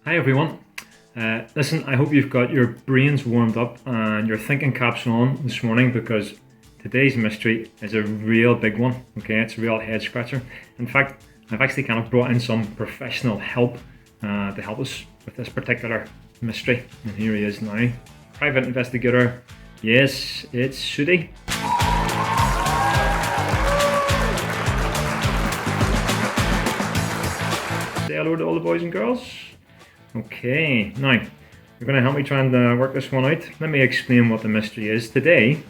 Hi everyone. Listen, I hope you've got your brains warmed up and your thinking caps on this morning, because today's mystery is a real big one. Okay, it's a real head scratcher. In fact, I've actually kind of brought in some professional help to help us with this particular mystery. And here he is now. Private investigator. Yes, it's Sudi. Say hello to all the boys and girls. Okay, now you're going to help me try and work this one out. Let me explain what the mystery is. Today,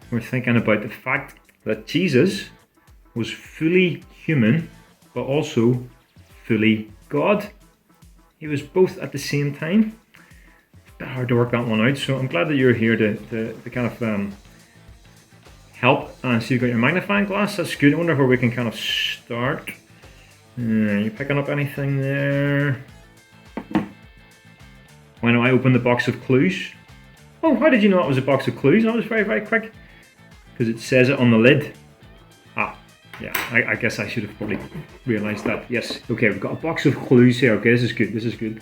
we're thinking about the fact that Jesus was fully human, but also fully God. He was both at the same time. It's a bit hard to work that one out, so I'm glad that you're here to kind of help. So you've got your magnifying glass, that's good. I wonder where we can kind of start. You picking up anything there? Why don't I open the box of clues? Oh, how did you know it was a box of clues? That was very, very quick. Because it says it on the lid. Ah, yeah, I guess I should have probably realised that. Yes, okay, we've got a box of clues here. Okay, this is good, this is good.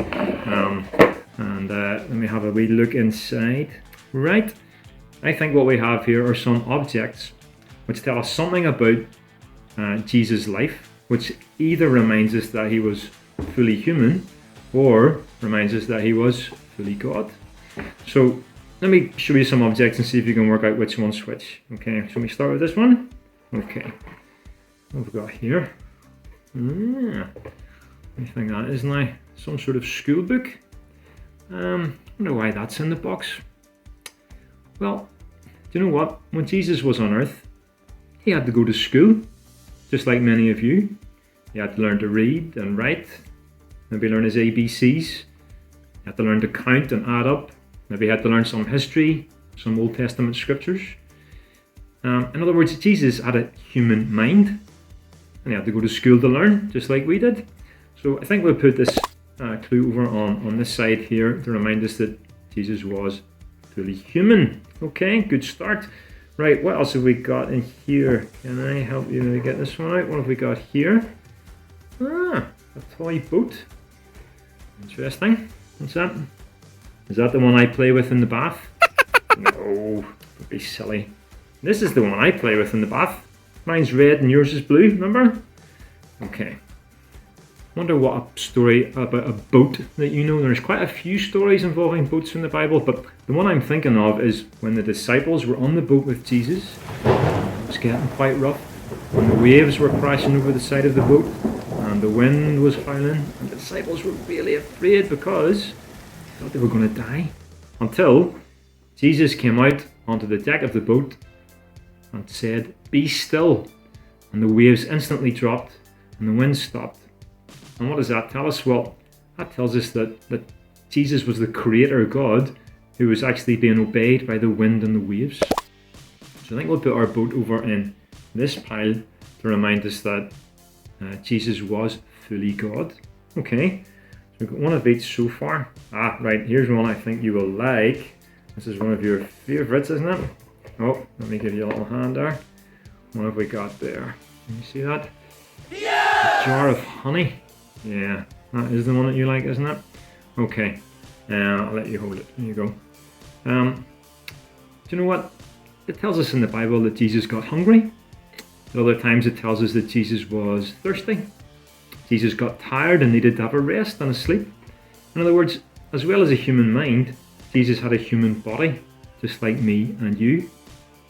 Let me have a wee look inside. Right, I think what we have here are some objects which tell us something about Jesus' life, which either reminds us that he was fully human, or reminds us that he was fully God. So let me show you some objects and see if you can work out which one's which. Okay, so we start with this one. Okay, what have we got here? I think that is now some sort of school book. I wonder why that's in the box. Well, do you know what? When Jesus was on earth, he had to go to school, just like many of you. He had to learn to read and write. Maybe learn his ABCs. He had to learn to count and add up. Maybe he had to learn some history, some Old Testament scriptures. In other words, Jesus had a human mind, and he had to go to school to learn, just like we did. So I think we'll put this clue over on this side here to remind us that Jesus was fully human. Okay, good start. Right, what else have we got in here? Can I help you to get this one out? What have we got here? A toy boat. Interesting. What's that? Is that the one I play with in the bath? No, don't be silly. This is the one I play with in the bath. Mine's red and yours is blue, remember? Okay. Wonder what a story about a boat that you know. There's quite a few stories involving boats in the Bible, but the one I'm thinking of is when the disciples were on the boat with Jesus. It was getting quite rough. When the waves were crashing over the side of the boat, and the wind was howling, and the disciples were really afraid because they thought they were going to die. Until Jesus came out onto the deck of the boat and said, "Be still." And the waves instantly dropped and the wind stopped. And what does that tell us? Well, that tells us that Jesus was the creator God who was actually being obeyed by the wind and the waves. So I think we'll put our boat over in this pile to remind us that Jesus was fully God. Okay, so we've got one of each so far. Right, here's one I think you will like. This is one of your favourites, isn't it? Oh, let me give you a little hand there. What have we got there? Can you see that? Yeah! A jar of honey. Yeah, that is the one that you like, isn't it? Okay, I'll let you hold it. There you go. Do you know what? It tells us in the Bible that Jesus got hungry. At other times it tells us that Jesus was thirsty. Jesus got tired and needed to have a rest and a sleep. In other words, as well as a human mind, Jesus had a human body, just like me and you.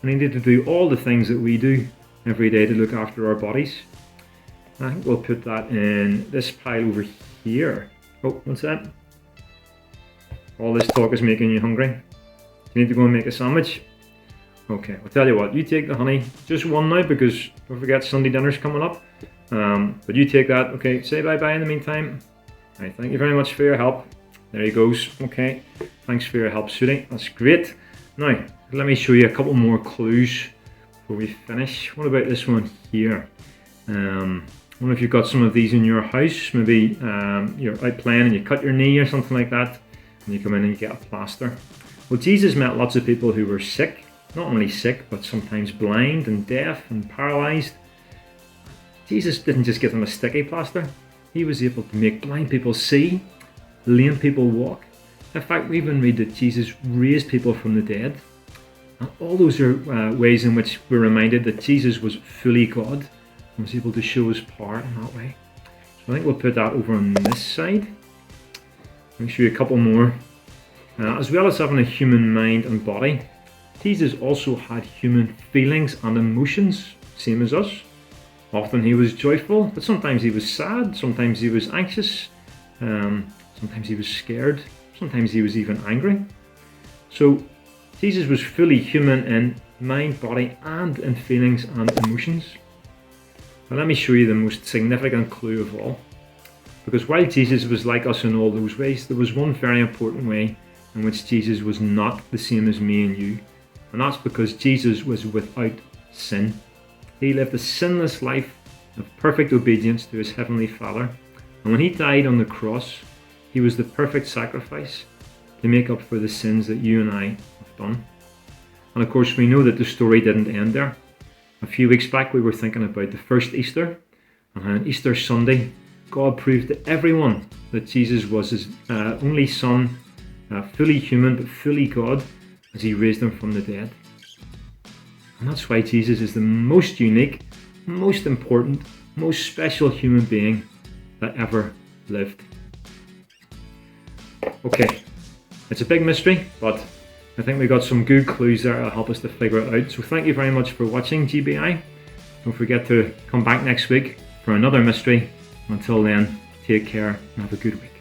And he needed to do all the things that we do every day to look after our bodies. I think we'll put that in this pile over here. Oh, what's that? All this talk is making you hungry. You need to go and make a sandwich. Okay, I'll tell you what, you take the honey, just one now because don't forget Sunday dinner's coming up. But you take that, okay, say bye-bye in the meantime. Right, thank you very much for your help. There he goes, okay. Thanks for your help, Sudi, that's great. Now, let me show you a couple more clues before we finish. What about this one here? I wonder if you've got some of these in your house. Maybe you're out playing and you cut your knee or something like that, and you come in and you get a plaster. Well, Jesus met lots of people who were sick. Not only sick, but sometimes blind and deaf and paralysed. Jesus didn't just give them a sticky plaster. He was able to make blind people see, lame people walk. In fact, we even read that Jesus raised people from the dead. And all those are ways in which we're reminded that Jesus was fully God and was able to show his power in that way. So I think we'll put that over on this side. Let me show you a couple more. As well as having a human mind and body, Jesus also had human feelings and emotions, same as us. Often he was joyful, but sometimes he was sad, sometimes he was anxious, sometimes he was scared, sometimes he was even angry. So Jesus was fully human in mind, body, and in feelings and emotions. Now let me show you the most significant clue of all. Because while Jesus was like us in all those ways, there was one very important way in which Jesus was not the same as me and you. And that's because Jesus was without sin. He lived a sinless life of perfect obedience to his heavenly Father. And when he died on the cross, he was the perfect sacrifice to make up for the sins that you and I have done. And of course, we know that the story didn't end there. A few weeks back, we were thinking about the first Easter. And on Easter Sunday, God proved to everyone that Jesus was his only Son, fully human but fully God, as he raised him from the dead. And that's why Jesus is the most unique, most important, most special human being that ever lived. Okay, it's a big mystery, but I think we got some good clues there to help us to figure it out. So thank you very much for watching GBI. Don't forget to come back next week for another mystery. Until then, take care and have a good week.